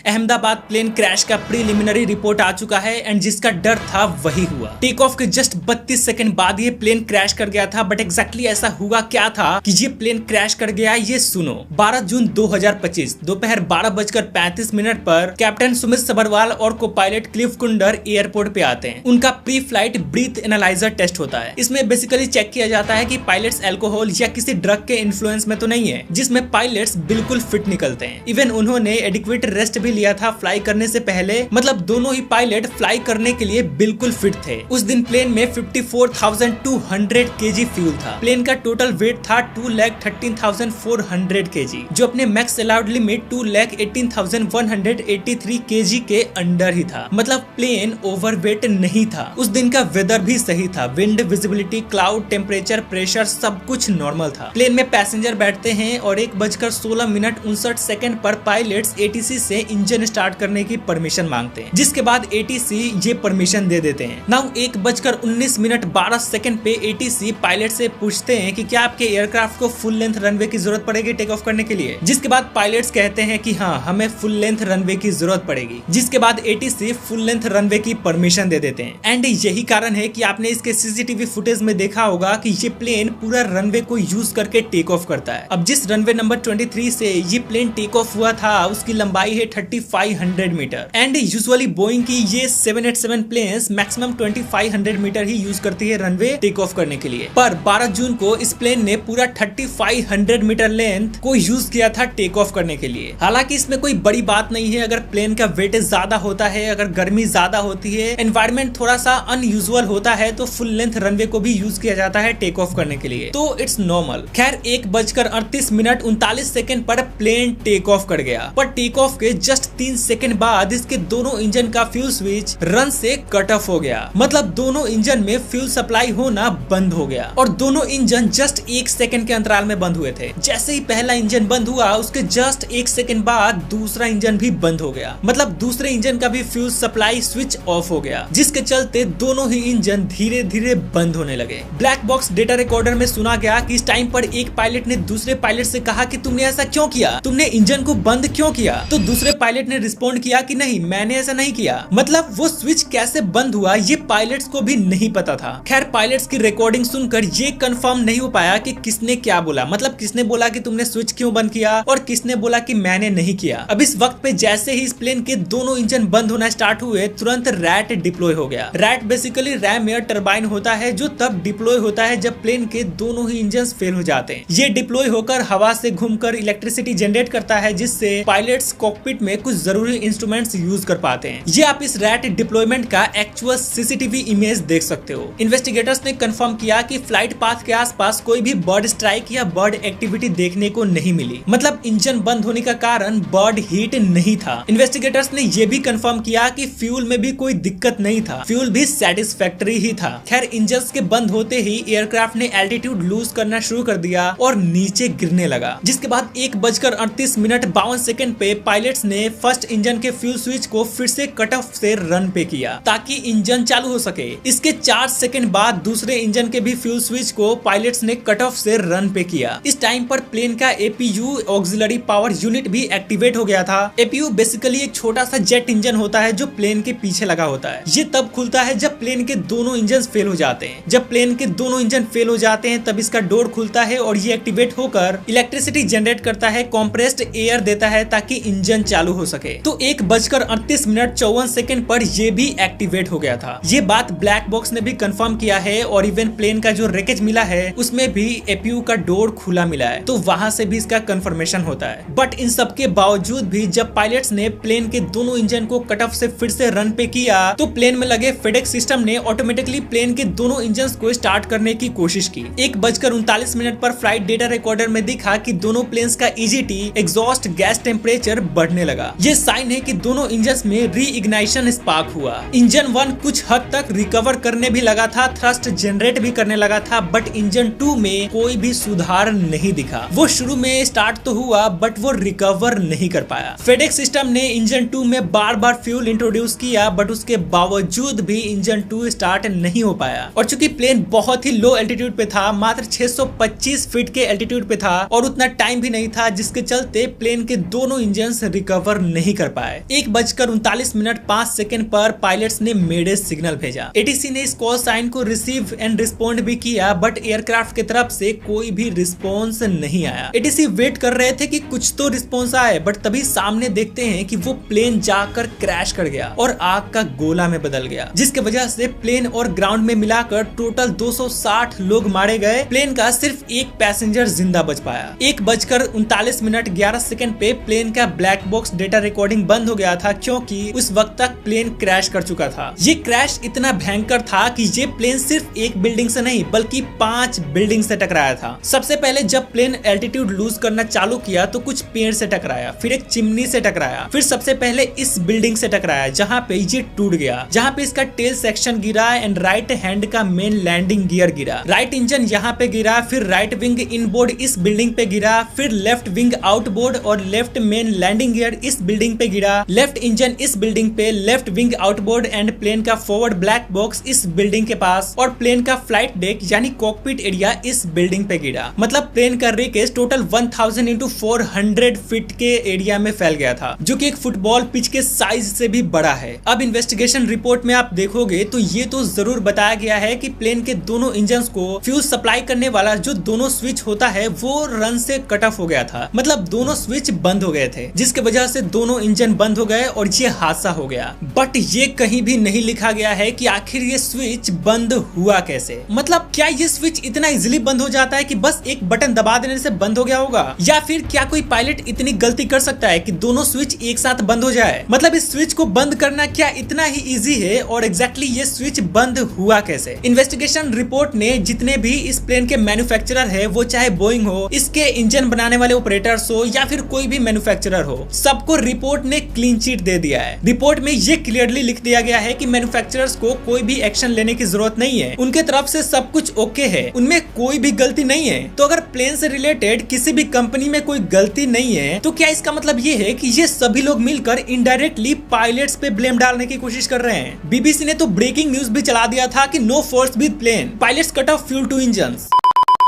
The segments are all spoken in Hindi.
अहमदाबाद प्लेन क्रैश का प्रीलिमिनरी रिपोर्ट आ चुका है एंड जिसका डर था वही हुआ। टेक ऑफ के जस्ट 32 सेकंड बाद ये प्लेन क्रैश कर गया था, बट एग्जैक्टली ऐसा हुआ क्या था कि ये प्लेन क्रैश कर गया, ये सुनो। 12 जून 2025 दोपहर 12:35 पर कैप्टन सुमित सबरवाल और को पायलट क्लिफ कुंडर एयरपोर्ट पे आते हैं। उनका pre flight breath analyser test होता है। इसमें बेसिकली चेक किया जाता है कि पायलट्स अल्कोहल या किसी ड्रग के इन्फ्लुएंस में तो नहीं है, जिसमें पायलट्स बिल्कुल फिट निकलते हैं। इवन उन्होंने एडिक्वेट रेस्ट भी लिया था फ्लाई करने से पहले, मतलब दोनों ही पायलट फ्लाई करने के लिए बिल्कुल फिट थे। उस दिन प्लेन में 54,200 केजी फ्यूल था। प्लेन का टोटल वेट था 2,13,400 केजी, जो अपने मैक्स अलाउड लिमिट 2,18,183 केजी के अंडर ही था। मतलब प्लेन ओवरवेट नहीं था। उस दिन का वेदर भी सही था। Wind, visibility, cloud, temperature, pressure सब कुछ नॉर्मल था। प्लेन में पैसेंजर बैठते हैं और 1:16:59 पर पायलट्स एटीसी से इंजन स्टार्ट करने की परमिशन मांगते हैं, जिसके बाद एटीसी ये परमिशन दे देते हैं। नाउ 1:19:12 पे एटीसी पायलट से पूछते हैं कि क्या आपके एयरक्राफ्ट को फुल लेंथ रनवे की जरूरत पड़ेगी टेक ऑफ करने के लिए, जिसके बाद पायलट्स कहते हैं कि हाँ, हमें फुल लेंथ रनवे की जरूरत पड़ेगी, जिसके बाद एटीसी फुल लेंथ रनवे की परमिशन दे देते हैं। एंड यही कारण है कि आपने इसके सीसीटीवी फुटेज में देखा होगा कि ये प्लेन पूरा रनवे को यूज करके टेक ऑफ करता है। अब जिस रनवे नंबर 23 से ये प्लेन टेक ऑफ हुआ था, उसकी लंबाई है 3500 मीटर। एंड यूजुअली बोइंग की ये 787 प्लेन्स मैक्सिमम 2500 मीटर ही यूज करती है रनवे टेक ऑफ करने के लिए। पर 12 जून को इस प्लेन ने पूरा 3500 मीटर लेंथ को यूज किया था टेक ऑफ करने के लिए। हालांकि इसमें कोई बड़ी बात नहीं है। अगर प्लेन का वेटेज ज्यादा होता है, अगर गर्मी ज्यादा होती है, एनवायरमेंट थोड़ा सा अनयूजुअल होता है, तो फुल लेंथ रनवे को भी यूज किया जाता है टेक ऑफ करने के लिए, तो इट्स नॉर्मल। खैर 1:38:39 पर प्लेन टेक ऑफ कर गया, पर टेक ऑफ के जस्ट 3 सेकंड बाद इसके दोनों इंजन का फ्यूल स्विच रन से कट ऑफ हो गया। मतलब दोनों इंजन में फ्यूल सप्लाई होना बंद हो गया और दोनों इंजन जस्ट 1 सेकंड के अंतराल में बंद हुए थे। जैसे ही पहला इंजन बंद हुआ, उसके जस्ट 1 सेकंड बाद दूसरा इंजन भी बंद हो गया। मतलब दूसरे इंजन का भी फ्यूल सप्लाई स्विच ऑफ हो गया, जिसके चलते दोनों ही इंजन धीरे धीरे बंद होने लगे। ब्लैक बॉक्स डेटा रिकॉर्डर में सुना गया कि इस टाइम पर एक पायलट ने दूसरे पायलट से कहा कि तुमने ऐसा क्यों किया, तुमने इंजन को बंद क्यों किया? तो दूसरे पायलट ने रिस्पॉन्ड किया कि नहीं, मैंने ऐसा नहीं किया। मतलब वो स्विच कैसे बंद हुआ ये पायलट्स को भी नहीं पता था। खैर पायलट्स की रिकॉर्डिंग सुनकर ये कंफर्म नहीं हो पाया कि किसने क्या बोला। मतलब किसने बोला कि तुमने स्विच क्यों बंद किया और किसने बोला कि मैंने नहीं किया। अब इस वक्त पे जैसे ही इस प्लेन के दोनों इंजन बंद होना स्टार्ट हुए, तुरंत रैट डिप्लॉय हो गया। Rat basically RAM air turbine होता है, जो तब डिप्लॉय होता है जब प्लेन के दोनों ही इंजन फेल हो जाते हैं। ये डिप्लॉय होकर हवा से घूमकर इलेक्ट्रिसिटी जनरेट करता है, जिससे पायलट्स कॉकपिट में कुछ जरूरी इंस्ट्रूमेंट्स यूज कर पाते हैं। ये आप इस रैट डिप्लॉयमेंट का एक्चुअल सीसीटीवी इमेज देख सकते हो। इन्वेस्टिगेटर्स ने कंफर्म किया कि फ्लाइट पाथ के आसपास कोई भी बर्ड स्ट्राइक या बर्ड एक्टिविटी देखने को नहीं मिली। मतलब इंजन बंद होने का कारण बर्ड हीट नहीं था। इन्वेस्टिगेटर्स ने यह भी कंफर्म किया कि फ्यूल में भी कोई दिक्कत नहीं था, फ्यूल भी सेटिस्फैक्टरी ही था। खैर इंजन के बंद होते ही एयरक्राफ्ट ने एल्टीट्यूड लूज करना शुरू कर दिया और नीचे गिरने लगा, जिसके बाद 1:38:52 पे पायलट्स ने फर्स्ट इंजन के फ्यूल स्विच को फिर से कट ऑफ से रन पे किया ताकि इंजन चालू हो सके। इसके 4 सेकंड बाद दूसरे इंजन के भी फ्यूल स्विच को पायलट्स ने कट ऑफ से रन पे किया। इस टाइम पर प्लेन का एपीयू ऑक्सिलरी पावर यूनिट भी एक्टिवेट हो गया था। एपीयू बेसिकली एक छोटा सा जेट इंजन होता है जो प्लेन के पीछे लगा होता है। ये तब खुलता है जब प्लेन के दोनों इंजन फेल हो जाते हैं। जब प्लेन के दोनों इंजन फेल हो जाते हैं तब इसका डोर खुलता है और ये एक्टिवेट होकर इलेक्ट्रिसिटी जनरेट करता है, कॉम्प्रेस्ड एयर देता है ताकि इंजन चालू हो सके। तो 1:38:54 पर ये भी एक्टिवेट हो गया था। ये बात ब्लैक बॉक्स ने भी कंफर्म किया है और इवन प्लेन का जो रेकेज मिला है उसमें भी एपीयू का डोर खुला मिला है, तो वहां से भी इसका कंफर्मेशन होता है। बट इन सब के बावजूद भी जब पायलट्स ने प्लेन के दोनों इंजन को कट ऑफ से फिर से रन पे किया, तो प्लेन में लगे फेडेक्स सिस्टम ने ऑटोमेटिकली प्लेन के दोनों इंजन को स्टार्ट करने की कोशिश की। 1:39 पर फ्लाइट डेटा रिकॉर्डर में दिखा कि दोनों प्लेन्स का ईजीटी एग्जॉस्ट गैस टेम्परेचर बढ़ने लगा। ये साइन है कि दोनों इंजन में री इग्नाइशन स्पार्क हुआ। इंजन 1 कुछ हद तक रिकवर करने भी लगा था, थ्रस्ट जनरेट भी करने लगा था, बट इंजन 2 में कोई भी सुधार नहीं दिखा। वो शुरू में स्टार्ट तो हुआ बट वो रिकवर नहीं कर पाया। फेडेक्स सिस्टम ने इंजन 2 में बार बार फ्यूल इंट्रोड्यूस किया, बट उसके बावजूद भी इंजन 2 स्टार्ट नहीं हो पाया। और चूंकि प्लेन बहुत ही लो एल्टीट्यूड पे था, मात्र 625 फीट के एल्टीट्यूड पे था और उतना टाइम भी नहीं था, जिसके चलते प्लेन के दोनों इंजन रिकवर रिकवर नहीं कर पाए। 1:39:05 पर पायलट्स ने मेडे सिग्नल भेजा। एटीसी ने इस कॉल साइन को रिसीव एंड रिस्पॉन्ड भी किया, बट एयरक्राफ्ट की तरफ से कोई भी रिस्पॉन्स नहीं आया। एटीसी वेट कर रहे थे कि कुछ तो रिस्पॉन्स आए, बट तभी सामने देखते हैं कि वो प्लेन जाकर क्रैश कर गया और आग का गोला में बदल गया, जिसके वजह से प्लेन और ग्राउंड में मिलाकर टोटल 260 लोग मारे गए। प्लेन का सिर्फ एक पैसेंजर जिंदा बच पाया। 1:39:11 पे प्लेन का ब्लैक बॉक्स डेटा रिकॉर्डिंग बंद हो गया था, क्योंकि उस वक्त तक प्लेन क्रैश कर चुका था। ये क्रैश इतना भयंकर था कि ये प्लेन सिर्फ एक बिल्डिंग से नहीं बल्कि 5 बिल्डिंग से टकराया था। सबसे पहले जब प्लेन एल्टीट्यूड लूज करना चालू किया तो कुछ पेड़ से टकराया, फिर एक चिमनी से टकराया, फिर सबसे पहले इस बिल्डिंग से टकराया जहाँ पे ये टूट गया, जहाँ पे इसका टेल सेक्शन गिरा एंड राइट हैंड का मेन लैंडिंग गियर गिरा। राइट इंजन यहाँ पे गिरा, फिर राइट विंग इनबोर्ड इस बिल्डिंग पे गिरा, फिर लेफ्ट विंग आउटबोर्ड और लेफ्ट मेन लैंडिंग गियर इस बिल्डिंग पे गिरा, लेफ्ट इंजन इस बिल्डिंग पे, left wing outboard and plane का फॉरवर्ड ब्लैक बॉक्स इस बिल्डिंग के पास और प्लेन का फ्लाइट डेक यानी कॉकपिट एरिया इस बिल्डिंग पे गिरा। मतलब प्लेन का रेकेज टोटल 1000 × 400 फीट के एरिया में फैल गया था, जो कि एक फुटबॉल पिच के साइज से भी बड़ा है। अब इन्वेस्टिगेशन रिपोर्ट में आप देखोगे तो ये तो जरूर बताया गया है कि प्लेन के दोनों इंजन को फ्यूज सप्लाई करने वाला जो दोनों स्विच होता है वो रन से कट ऑफ हो गया था। मतलब दोनों स्विच बंद हो गए थे, जिसके वजह से दोनों इंजन बंद हो गए और ये हादसा हो गया। बट ये कहीं भी नहीं लिखा गया है कि आखिर ये स्विच बंद हुआ कैसे। मतलब क्या ये स्विच इतना इजीली बंद हो जाता है कि बस एक बटन दबा देने से बंद हो गया होगा, या फिर क्या कोई पायलट इतनी गलती कर सकता है कि दोनों स्विच एक साथ बंद हो जाए। मतलब इस स्विच को बंद करना क्या इतना ही इजी है, और एग्जैक्टली ये स्विच बंद हुआ कैसे। इन्वेस्टिगेशन रिपोर्ट ने जितने भी इस प्लेन के मैन्युफैक्चरर है, वो चाहे बोइंग हो, इसके इंजन बनाने वाले ऑपरेटर्स हो या फिर कोई भी मैन्युफैक्चरर हो, सबको रिपोर्ट ने क्लीन चिट दे दिया है। रिपोर्ट में ये क्लियरली लिख दिया गया है कि मैन्युफैक्चरर्स को कोई भी एक्शन लेने की जरूरत नहीं है, उनके तरफ से सब कुछ ओके है, उनमें कोई भी गलती नहीं है। तो अगर प्लेन से रिलेटेड किसी भी कंपनी में कोई गलती नहीं है, तो क्या इसका मतलब ये है कि ये सभी लोग मिलकर इनडायरेक्टली पायलट्स पे ब्लेम डालने की कोशिश कर रहे हैं। बीबीसी ने तो ब्रेकिंग न्यूज भी चला दिया था कि no faults with plane, pilots cut off fuel to engines.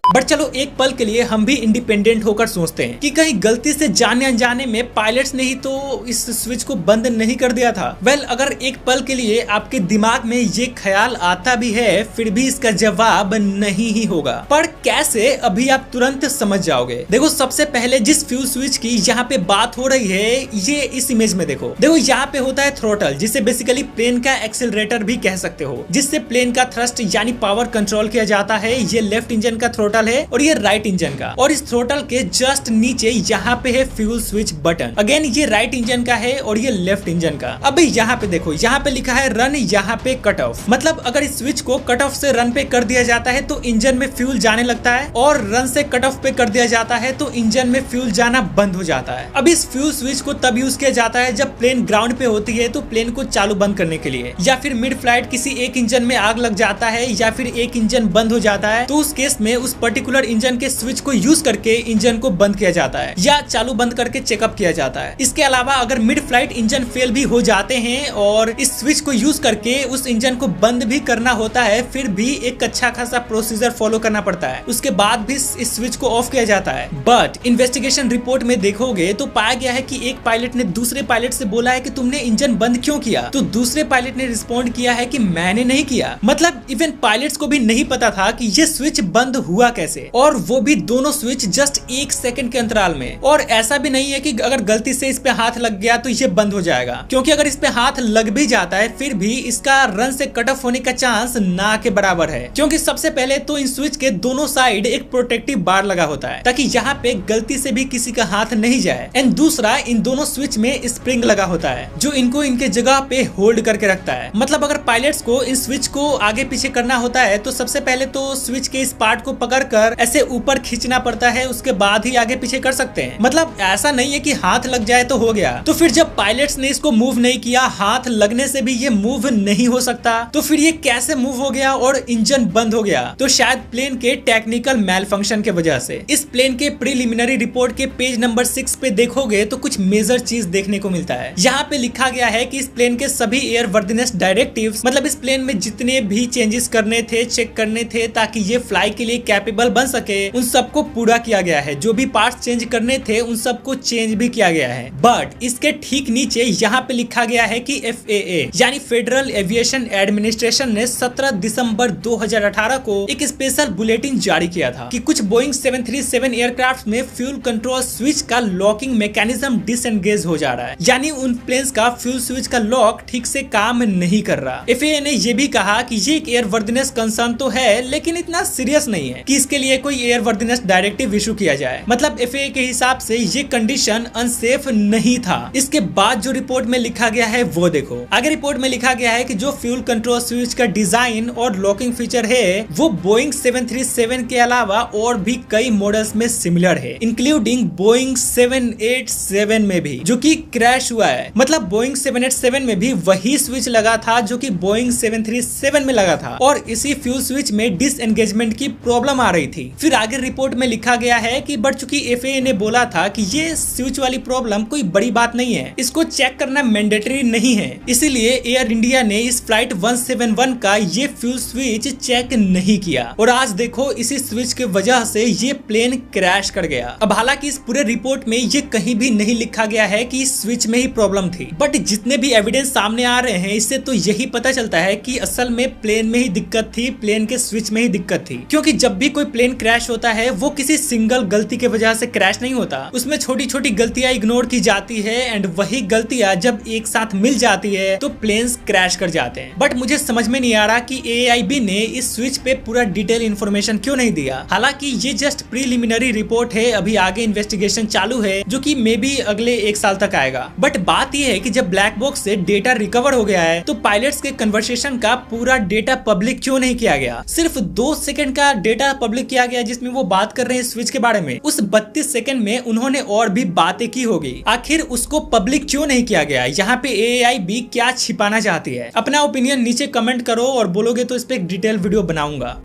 But चलो एक पल के लिए हम भी इंडिपेंडेंट होकर सोचते हैं कि कहीं गलती से जाने अनजाने में पायलट्स ने ही तो इस स्विच को बंद नहीं कर दिया था। वेल, अगर एक पल के लिए आपके दिमाग में ये ख्याल आता भी है, फिर भी इसका जवाब नहीं ही होगा। पर कैसे, अभी आप तुरंत समझ जाओगे। देखो, सबसे पहले जिस फ्यूल स्विच की यहाँ पे बात हो रही है, ये इस इमेज में देखो यहाँ पे होता है थ्रोटल, जिसे बेसिकली प्लेन का एक्सेलरेटर भी कह सकते हो, जिससे प्लेन का थ्रस्ट यानी पावर कंट्रोल किया जाता है। ये लेफ्ट इंजन का थ्रोटल है और ये राइट इंजन का, और इस थ्रोटल के जस्ट नीचे यहाँ पे है फ्यूल स्विच बटन। अगेन ये राइट इंजन का है और ये लेफ्ट इंजन का। अब यहाँ पे देखो, यहाँ पे लिखा है रन, यहाँ पे कट ऑफ। मतलब अगर इस स्विच को कट ऑफ से रन पे कर दिया जाता है तो इंजन में फ्यूल जाने लगता है, और रन से कट ऑफ पे कर दिया जाता है तो इंजन में फ्यूल जाना बंद हो जाता है। अब इस फ्यूल स्विच को तब यूज किया जाता है जब प्लेन ग्राउंड पे होती है, तो प्लेन को चालू बंद करने के लिए, या फिर मिड फ्लाइट किसी एक इंजन में आग लग जाता है या फिर एक इंजन बंद हो जाता है, तो उस केस में उस पर्टिकुलर इंजन के स्विच को यूज करके इंजन को बंद किया जाता है या चालू बंद करके चेकअप किया जाता है। इसके अलावा अगर मिड फ्लाइट इंजन फेल भी हो जाते हैं और इस स्विच को यूज करके उस इंजन को बंद भी करना होता है, फिर भी एक अच्छा खासा प्रोसीजर फॉलो करना पड़ता है, उसके बाद भी इस स्विच को ऑफ किया जाता है। बट इन्वेस्टिगेशन रिपोर्ट में देखोगे तो पाया गया है कि एक पायलट ने दूसरे पायलट से बोला है कि तुमने इंजन बंद क्यों किया, तो दूसरे पायलट ने रिस्पॉन्ड किया है कि मैंने नहीं किया। मतलब इवन पायलट्स को भी नहीं पता था कि ये स्विच बंद हुआ कैसे, और वो भी दोनों स्विच जस्ट 1 सेकंड के अंतराल में। और ऐसा भी नहीं है कि अगर गलती से इस पे हाथ लग गया तो ये बंद हो जाएगा, क्योंकि अगर इस पे हाथ लग भी जाता है फिर भी इसका रन से कट ऑफ होने का चांस ना के बराबर है, क्योंकि सबसे पहले तो इन स्विच के दोनों साइड एक प्रोटेक्टिव बार लगा होता है ताकि यहाँ पे गलती से भी किसी का हाथ नहीं जाए, एंड दूसरा इन दोनों स्विच में स्प्रिंग लगा होता है जो इनको इनके जगह पे होल्ड करके रखता है। मतलब अगर पायलट्स को इन स्विच को आगे पीछे करना होता है तो सबसे पहले तो स्विच के इस पार्ट को पकड़कर ऐसे ऊपर खींचना पड़ता है, उसके बाद ही आगे पीछे कर सकते हैं। मतलब ऐसा नहीं है कि हाथ लग जाए तो हो गया। तो फिर जब पायलट्स ने इसको मूव नहीं किया, हाथ लगने से भी ये मूव नहीं हो सकता, तो फिर ये कैसे मूव हो गया और इंजन बंद हो गया? तो शायद प्लेन के टेक्निकल मैल फंक्शन के वजह से। इस प्लेन के प्रीलिमिनरी रिपोर्ट के पेज नंबर 6 पे देखोगे तो कुछ मेजर चीज देखने को मिलता है। यहाँ पे लिखा गया है कि इस प्लेन के सभी एयर वर्दिनेस डायरेक्टिव्स, मतलब इस प्लेन में जितने भी चेंजेस करने थे, चेक करने थे ताकि ये फ्लाई के लिए कैपेबल कैपेबल बन सके उन सबको पूरा किया गया है। जो भी पार्ट्स चेंज करने थे उन सबको चेंज भी किया गया है। बट इसके ठीक नीचे यहाँ पे लिखा गया है कि FAA यानी फेडरल एविएशन एडमिनिस्ट्रेशन ने 17 दिसंबर 2018 को एक स्पेशल बुलेटिन जारी किया था कि कुछ बोइंग 737 एयरक्राफ्ट में फ्यूल कंट्रोल स्विच का लॉकिंग मैकेनिज्म डिसएंगेज हो जा रहा है, यानी उन प्लेन्स का फ्यूल स्विच का लॉक ठीक से काम नहीं कर रहा। FAA ने ये भी कहा कि ये एक एयरवर्दिनेस कंसर्न तो है, लेकिन इतना सीरियस नहीं है कि इसके लिए कोई एयरवर्दिनेस डायरेक्टिव इशू किया जाए। मतलब FAA के हिसाब से ये कंडीशन अनसेफ नहीं था। इसके बाद जो रिपोर्ट में लिखा गया है वो देखो। आगे रिपोर्ट में लिखा गया है कि जो फ्यूल कंट्रोल स्विच का डिजाइन और लॉकिंग फीचर है वो बोइंग 737 के अलावा और भी कई मॉडल्स में सिमिलर है, इंक्लूडिंग बोइंग 787 में भी, जो कि क्रैश हुआ है। मतलब बोइंग 787 में भी वही स्विच लगा था जो कि बोइंग 737 में लगा था, और इसी फ्यूल स्विच में डिसएंगेजमेंट की प्रॉब्लम आ रही थी। फिर आगे रिपोर्ट में लिखा गया है कि बट चूंकि FAA ने बोला था कि ये स्विच वाली प्रॉब्लम कोई बड़ी बात नहीं है, इसको चेक करना मैंडेटरी नहीं है, इसीलिए एयर इंडिया ने इस फ्लाइट 171 का ये फ्यूल स्विच चेक नहीं किया, और आज देखो इसी स्विच के वजह से ये प्लेन क्रैश कर गया। अब हालांकि इस पूरे रिपोर्ट में ये कहीं भी नहीं लिखा गया है कि इस स्विच में ही प्रॉब्लम थी, बट जितने भी एविडेंस सामने आ रहे हैं इससे तो यही पता चलता है कि असल में प्लेन में ही दिक्कत थी, प्लेन के स्विच में ही दिक्कत थी। क्योंकि जब भी कोई प्लेन क्रैश होता है वो किसी सिंगल गलती के वजह से क्रैश नहीं होता, उसमें छोटी छोटी गलतियां इग्नोर की जाती है, एंड वही गलतियां जब एक साथ मिल जाती है तो प्लेन्स क्रैश कर जाते हैं। बट मुझे समझ में नहीं आ रहा कि AIB ने इस स्विच पे पूरा डिटेल इन्फॉर्मेशन क्यों नहीं दिया। हालांकि ये जस्ट प्रीलिमिनरी रिपोर्ट है, अभी आगे इन्वेस्टिगेशन चालू है जो कि मे बी अगले 1 साल तक आएगा। बट बात यह है कि जब ब्लैक बॉक्स से डेटा रिकवर हो गया है तो पायलट्स के कन्वर्सेशन का पूरा डेटा पब्लिक क्यों नहीं किया गया। सिर्फ 2 सेकंड का डेटा पब्लिक किया गया जिसमें वो बात कर रहे हैं स्विच के बारे में। उस 32 सेकंड में उन्होंने और भी बातें की होगी, आखिर उसको पब्लिक क्यों नहीं किया गया। यहाँ पे AIB क्या छिपाना चाहती है। अपना ओपिनियन नीचे कमेंट करो, और बोलोगे तो इस पे एक डिटेल वीडियो बनाऊंगा।